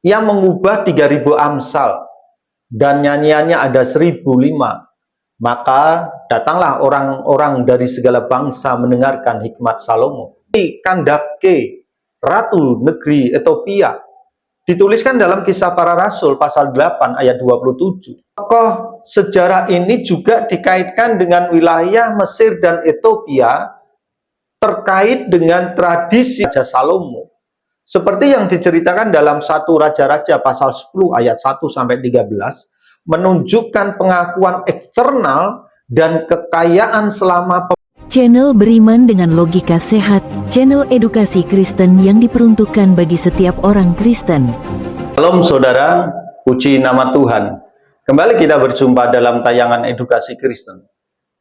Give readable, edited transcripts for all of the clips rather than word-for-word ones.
Ia mengubah 3.000 Amsal dan nyanyiannya ada 1.005. Maka datanglah orang-orang dari segala bangsa mendengarkan hikmat Salomo. Kandake, Ratu Negeri Ethiopia, dituliskan dalam Kisah Para Rasul pasal 8 ayat 27. Tokoh sejarah ini juga dikaitkan dengan wilayah Mesir dan Ethiopia terkait dengan tradisi Raja Salomo. Seperti yang diceritakan dalam 1 Raja-Raja pasal 10 ayat 1 sampai 13, menunjukkan pengakuan eksternal dan kekayaan selama Channel Beriman dengan Logika Sehat, channel edukasi Kristen yang diperuntukkan bagi setiap orang Kristen. Shalom saudara, puji nama Tuhan. Kembali kita berjumpa dalam tayangan edukasi Kristen,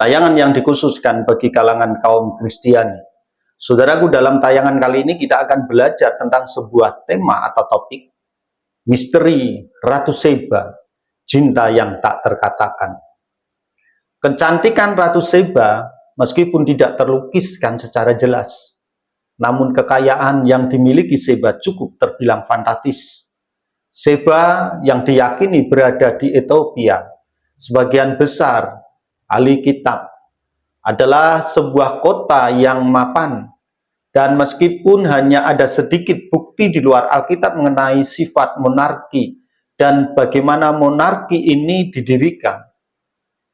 tayangan yang dikhususkan bagi kalangan kaum Kristiani. Saudaraku, dalam tayangan kali ini kita akan belajar tentang sebuah tema atau topik, misteri Ratu Sheba, cinta yang tak terkatakan. Kecantikan Ratu Sheba meskipun tidak terlukiskan secara jelas, namun kekayaan yang dimiliki Sheba cukup terbilang fantastis. Sheba yang diyakini berada di Ethiopia, sebagian besar ahli kitab, adalah sebuah kota yang mapan, dan meskipun hanya ada sedikit bukti di luar Alkitab mengenai sifat monarki dan bagaimana monarki ini didirikan,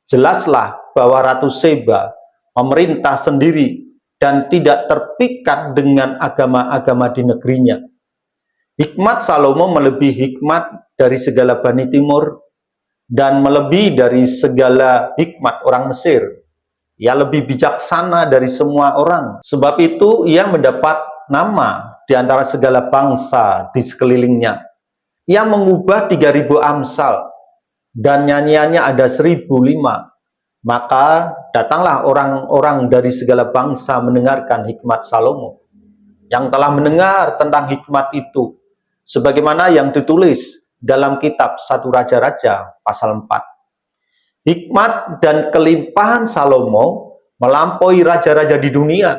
jelaslah bahwa Ratu Sheba memerintah sendiri dan tidak terpikat dengan agama-agama di negerinya. Hikmat Salomo melebihi hikmat dari segala Bani Timur dan melebihi dari segala hikmat orang Mesir. Ia lebih bijaksana dari semua orang. Sebab itu ia mendapat nama di antara segala bangsa di sekelilingnya. Ia mengubah 3.000 Amsal dan nyanyiannya ada 1.005. Maka datanglah orang-orang dari segala bangsa mendengarkan hikmat Salomo, yang telah mendengar tentang hikmat itu, sebagaimana yang ditulis dalam kitab 1 Raja-Raja pasal 4. Hikmat dan kelimpahan Salomo melampaui raja-raja di dunia.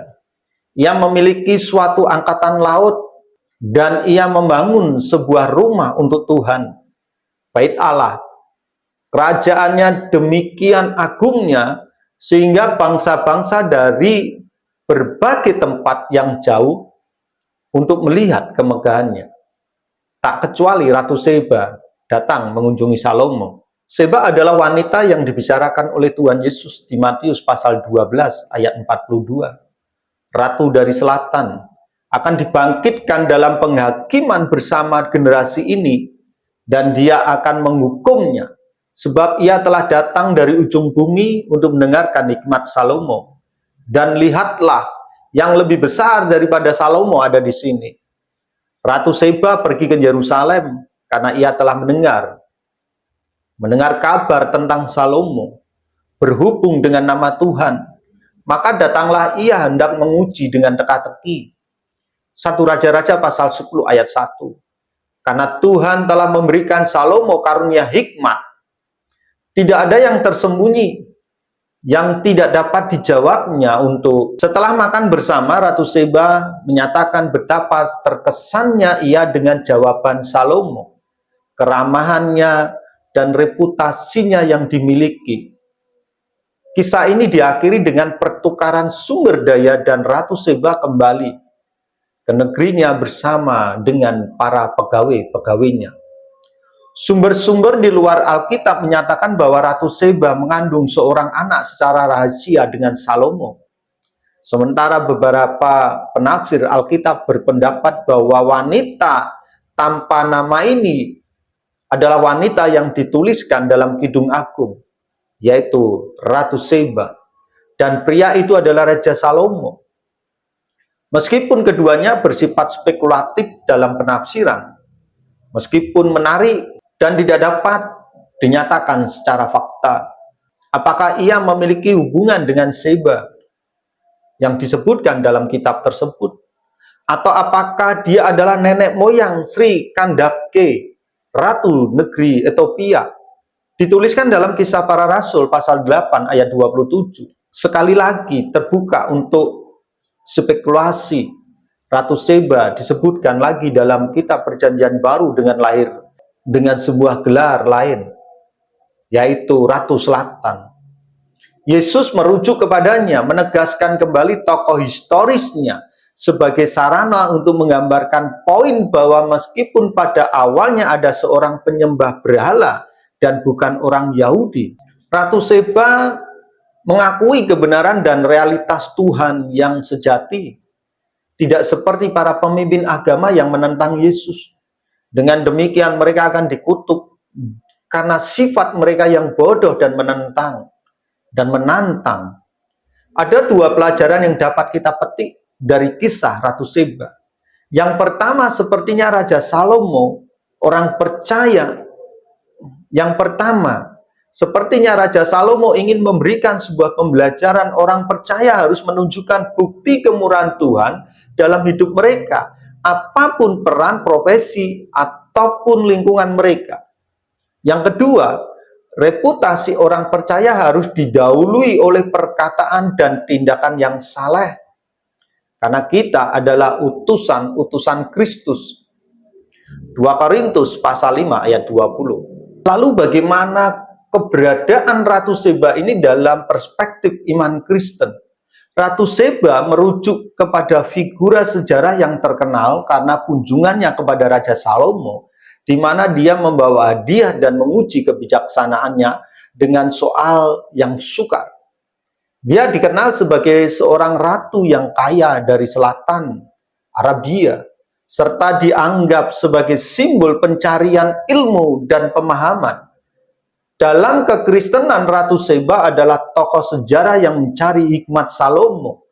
Ia memiliki suatu angkatan laut dan ia membangun sebuah rumah untuk Tuhan, Bait Allah. Kerajaannya demikian agungnya sehingga bangsa-bangsa dari berbagai tempat yang jauh untuk melihat kemegahannya. Tak kecuali Ratu Sheba datang mengunjungi Salomo. Sheba adalah wanita yang dibicarakan oleh Tuhan Yesus di Matius pasal 12 ayat 42. Ratu dari selatan akan dibangkitkan dalam penghakiman bersama generasi ini, dan dia akan menghukumnya, sebab ia telah datang dari ujung bumi untuk mendengarkan hikmat Salomo. Dan lihatlah, yang lebih besar daripada Salomo ada di sini. Ratu Sheba pergi ke Yerusalem karena ia telah mendengar kabar tentang Salomo, berhubung dengan nama Tuhan. Maka datanglah ia hendak menguji dengan teka-teki. 1 Raja-Raja pasal 10 ayat 1. Karena Tuhan telah memberikan Salomo karunia hikmat, tidak ada yang tersembunyi yang tidak dapat dijawabnya. Untuk setelah makan bersama, Ratu Sheba menyatakan betapa terkesannya ia dengan jawaban Salomo, keramahannya, dan reputasinya yang dimiliki. Kisah ini diakhiri dengan pertukaran sumber daya dan Ratu Sheba kembali ke negerinya bersama dengan para pegawai-pegawainya. Sumber-sumber di luar Alkitab menyatakan bahwa Ratu Sheba mengandung seorang anak secara rahasia dengan Salomo. Sementara beberapa penafsir Alkitab berpendapat bahwa wanita tanpa nama ini adalah wanita yang dituliskan dalam Kidung Agung, yaitu Ratu Sheba, dan pria itu adalah Raja Salomo. Meskipun keduanya bersifat spekulatif dalam penafsiran, meskipun menarik dan tidak dapat dinyatakan secara fakta, apakah ia memiliki hubungan dengan Sheba yang disebutkan dalam kitab tersebut, atau apakah dia adalah nenek moyang Sri Kandake, Ratu Negeri Ethiopia, dituliskan dalam Kisah Para Rasul pasal 8 ayat 27. Sekali lagi terbuka untuk spekulasi Ratu Seba disebutkan lagi dalam kitab Perjanjian Baru dengan sebuah gelar lain, yaitu Ratu Selatan. Yesus merujuk kepadanya, menegaskan kembali tokoh historisnya sebagai sarana untuk menggambarkan poin bahwa meskipun pada awalnya ada seorang penyembah berhala dan bukan orang Yahudi, Ratu Seba mengakui kebenaran dan realitas Tuhan yang sejati. Tidak seperti para pemimpin agama yang menentang Yesus. Dengan demikian mereka akan dikutuk karena sifat mereka yang bodoh dan menentang dan menantang. Ada dua pelajaran yang dapat kita petik dari kisah Ratu Seba. Yang pertama, sepertinya Raja Salomo, orang percaya. Yang pertama, sepertinya Raja Salomo ingin memberikan sebuah pembelajaran orang percaya harus menunjukkan bukti kemurahan Tuhan dalam hidup mereka, apapun peran, profesi, ataupun lingkungan mereka. Yang kedua, reputasi orang percaya harus didahului oleh perkataan dan tindakan yang saleh. Karena kita adalah utusan Kristus. 2 Korintus pasal 5 ayat 20. Lalu bagaimana keberadaan Ratu Seba ini dalam perspektif iman Kristen? Ratu Seba merujuk kepada figura sejarah yang terkenal karena kunjungannya kepada Raja Salomo, di mana dia membawa hadiah dan menguji kebijaksanaannya dengan soal yang sukar. Dia dikenal sebagai seorang ratu yang kaya dari selatan Arabia, serta dianggap sebagai simbol pencarian ilmu dan pemahaman. Dalam kekristenan, Ratu Seba adalah tokoh sejarah yang mencari hikmat Salomo,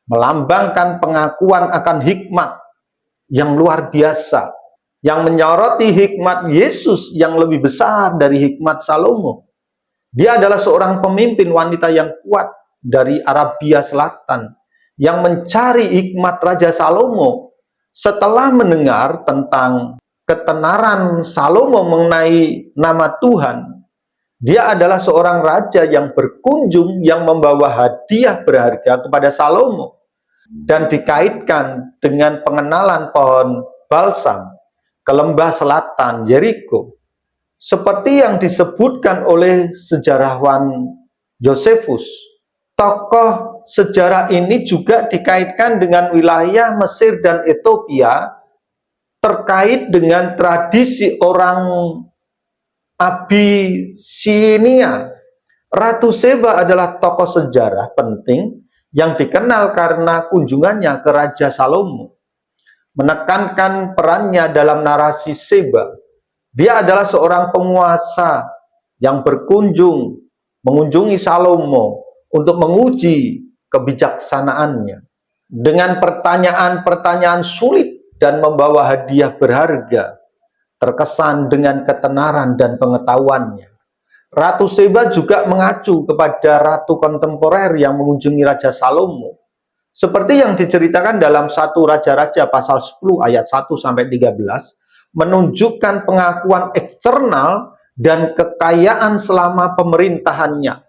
melambangkan pengakuan akan hikmat yang luar biasa, yang menyoroti hikmat Yesus yang lebih besar dari hikmat Salomo. Dia adalah seorang pemimpin wanita yang kuat dari Arabia Selatan, yang mencari hikmat Raja Salomo. Setelah mendengar tentang ketenaran Salomo mengenai nama Tuhan, dia adalah seorang raja yang berkunjung, yang membawa hadiah berharga kepada Salomo, dan dikaitkan dengan pengenalan pohon balsam ke lembah selatan Yeriko. Seperti yang disebutkan oleh sejarawan Josephus, tokoh sejarah ini juga dikaitkan dengan wilayah Mesir dan Ethiopia terkait dengan tradisi orang Abisinia. Ratu Seba adalah tokoh sejarah penting yang dikenal karena kunjungannya ke Raja Salomo, menekankan perannya dalam narasi Seba. Dia adalah seorang penguasa yang mengunjungi Salomo untuk menguji kebijaksanaannya dengan pertanyaan-pertanyaan sulit dan membawa hadiah berharga, terkesan dengan ketenaran dan pengetahuannya. Ratu Seba juga mengacu kepada ratu kontemporer yang mengunjungi Raja Salomo, seperti yang diceritakan dalam 1 Raja-Raja pasal 10 ayat 1-13, menunjukkan pengakuan eksternal dan kekayaan selama pemerintahannya.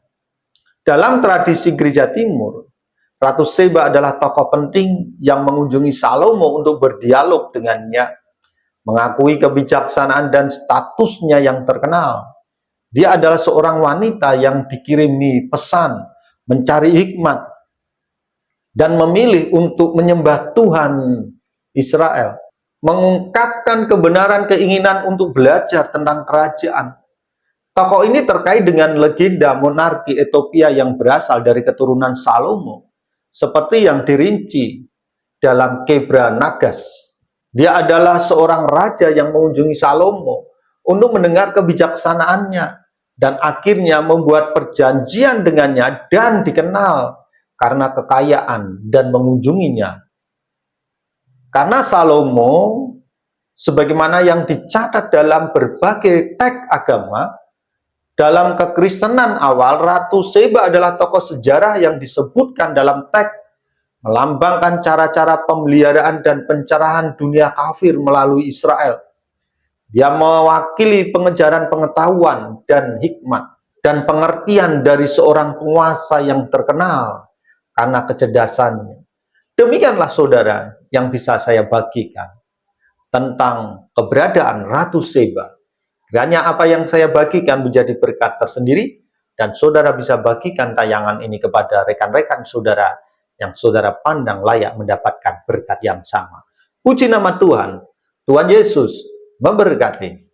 Dalam tradisi Gereja Timur, Ratu Seba adalah tokoh penting yang mengunjungi Salomo untuk berdialog dengannya, mengakui kebijaksanaan dan statusnya yang terkenal. Dia adalah seorang wanita yang dikirimi pesan mencari hikmat dan memilih untuk menyembah Tuhan Israel, mengungkapkan kebenaran keinginan untuk belajar tentang kerajaan. Tokoh ini terkait dengan legenda monarki Ethiopia yang berasal dari keturunan Salomo, seperti yang dirinci dalam Kebra Nagas. Dia adalah seorang raja yang mengunjungi Salomo untuk mendengar kebijaksanaannya dan akhirnya membuat perjanjian dengannya dan dikenal karena kekayaan dan mengunjunginya. Karena Salomo, sebagaimana yang dicatat dalam berbagai teks agama, dalam kekristenan awal, Ratu Seba adalah tokoh sejarah yang disebutkan dalam teks, melambangkan cara-cara pemeliharaan dan pencerahan dunia kafir melalui Israel. Dia mewakili pengejaran pengetahuan dan hikmat dan pengertian dari seorang penguasa yang terkenal karena kecerdasannya. Demikianlah saudara, yang bisa saya bagikan tentang keberadaan Ratu Seba. Kiranya apa yang saya bagikan menjadi berkat tersendiri, dan saudara bisa bagikan tayangan ini kepada rekan-rekan saudara yang saudara pandang layak mendapatkan berkat yang sama. Puji nama Tuhan. Tuhan Yesus memberkati.